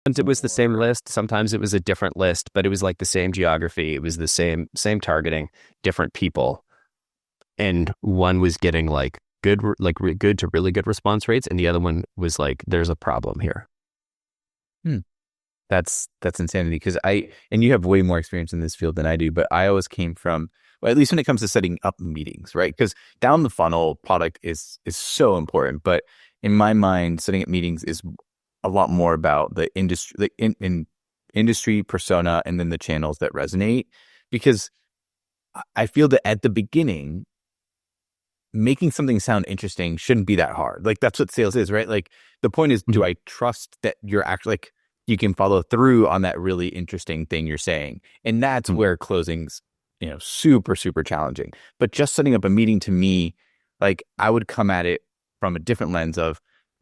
Sometimes it was the same or list. Sometimes it was a different list, but it was like the same geography. It was the same targeting, different people, and one was getting like good to really good response rates, and the other one was like, there's a problem here. hmm, that's insanity because and you have way more experience in this field than I do, but I always came from, well, at least when it comes to setting up meetings, right? Because down the funnel product is so important, but in my mind, setting up meetings is a lot more about the industry, in industry persona, and then the channels that resonate. Because I feel that at the beginning, making something sound interesting shouldn't be that hard. Like that's what sales is, right? Like the point is, do Mhm. I trust that you're actually like you can follow through on that really interesting thing you're saying? And that's Mhm. where closing's, super, super challenging. But just setting up a meeting to me, like I would come at it from a different lens of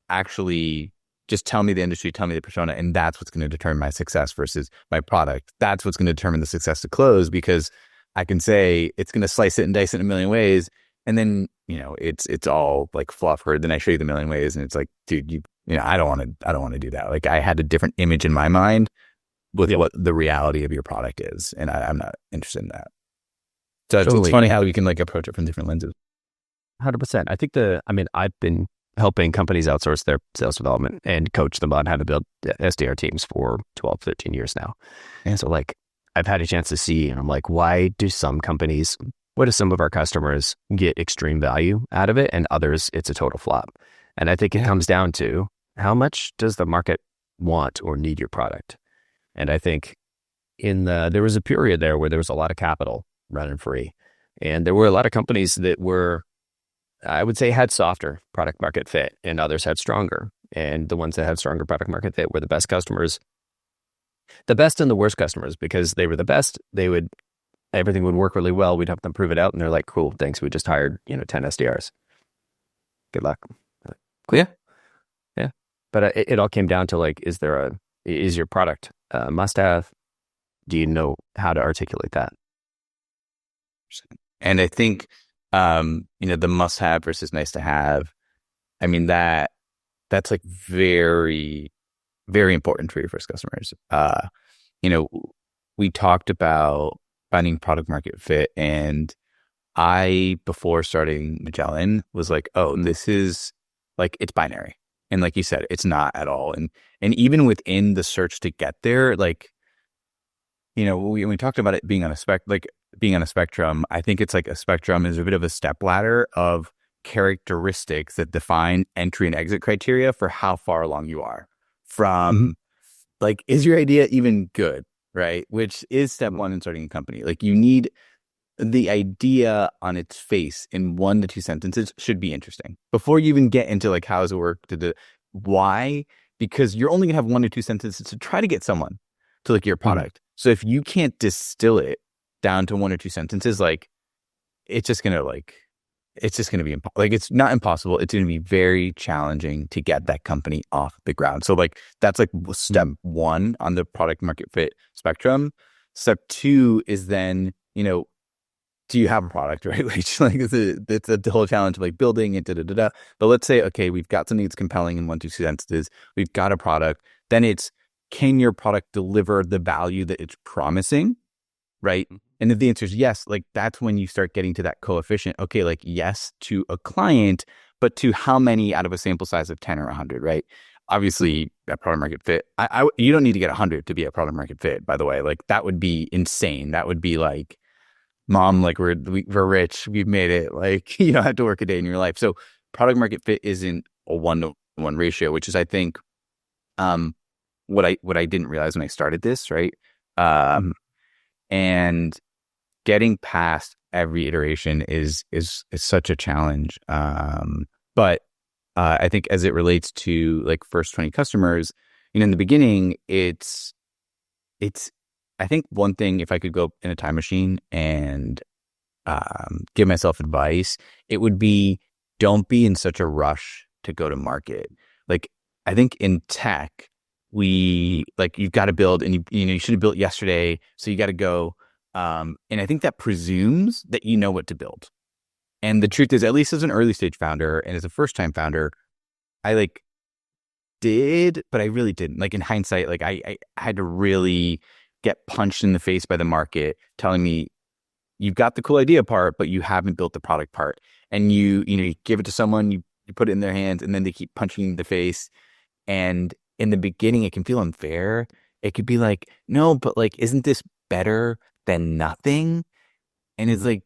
actually just tell me the industry, tell me the persona, and that's what's going to determine my success versus my product. That's what's going to determine the success to close because I can say it's going to slice it and dice it in a million ways, and then, it's all like fluff. Or then I show you the million ways and it's like, dude, I don't want to do that. Like I had a different image in my mind with Yep, what the reality of your product is. And I'm not interested in that. So it's totally, funny how we can like approach it from different lenses. 100%. I mean, I've been helping companies outsource their sales development and coach them on how to build SDR teams for 12, 13 years now. Yeah. So like I've had a chance to see, and I'm like, why do some of our customers get extreme value out of it and others it's a total flop? And I think it Yeah. comes down to how much does the market want or need your product? And I think there was a period there where there was a lot of capital running free. And there were a lot of companies that were, I would say, had softer product market fit and others had stronger. And the ones that had stronger product market fit were the best customers, the best and the worst customers, because they were the best. Everything would work really well. We'd have them prove it out. And they're like, cool, thanks. We just hired, 10 SDRs. Good luck. Like, Yeah. cool. Yeah. But it all came down to like, is your product a must have? Do you know how to articulate that? And I think, the must have versus nice to have, I mean, that's like very, very important for your first customers. You know, we talked about finding product market fit, and I, before starting Magellan, was like, oh, this is like, it's binary. And like you said, it's not at all. And even within the search to get there, like, we talked about it being on being on a spectrum. I think it's like a spectrum is a bit of a step ladder of characteristics that define entry and exit criteria for how far along you are Mhm. from, like, is your idea even good? Right. Which is step one in starting a company. Like you need the idea on its face in 1 to 2 sentences should be interesting before you even get into like, how does it work to the why? Because you're only gonna have 1 or 2 sentences to try to get someone to like your Mhm. product. So if you can't distill it down to 1 or 2 sentences, like it's just gonna like it's just gonna be like it's not impossible. It's gonna be very challenging to get that company off the ground. So like that's like step Mhm. one on the product market fit spectrum. Step two is then, do you have a product, right? Which like it's a whole challenge of like building it, da, da, da, da. But let's say, okay, we've got something that's compelling in 1 to 2 sentences. We've got a product. Then it's, can your product deliver the value that it's promising, right? And if the answer is yes, like that's when you start getting to that coefficient. Okay, like yes to a client, but to how many out of a sample size of 10 or 100, right? Mhm. Obviously, that product market fit. You don't need to get 100 to be a product market fit, by the way. Like that would be insane. That would be like, mom, like we're rich, we've made it. Like you don't have to work a day in your life. So product market fit isn't a 1 to 1 ratio, which is, I think, um, what I didn't realize when I started this, right? Mhm. And getting past every iteration is such a challenge. But I think as it relates to like first 20 customers, in the beginning, it's I think one thing, if I could go in a time machine and give myself advice, it would be, don't be in such a rush to go to market. Like I think in tech, we like you've got to build, and you should have built yesterday, so you got to go. And I think that presumes that you know what to build. And the truth is, at least as an early stage founder and as a first time founder, I like did, but I really didn't. Like in hindsight, like I had to really get punched in the face by the market telling me you've got the cool idea part, but you haven't built the product part. And you give it to someone, you put it in their hands, and then they keep punching you in the face. And in the beginning, it can feel unfair. It could be like, no, but like, isn't this better than nothing? And it's like,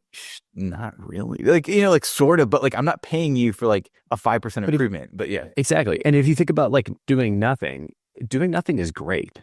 not really. Like, like sort of, but like, I'm not paying you for like a 5% But if, improvement. But yeah. exactly. And if you think about like doing nothing is great.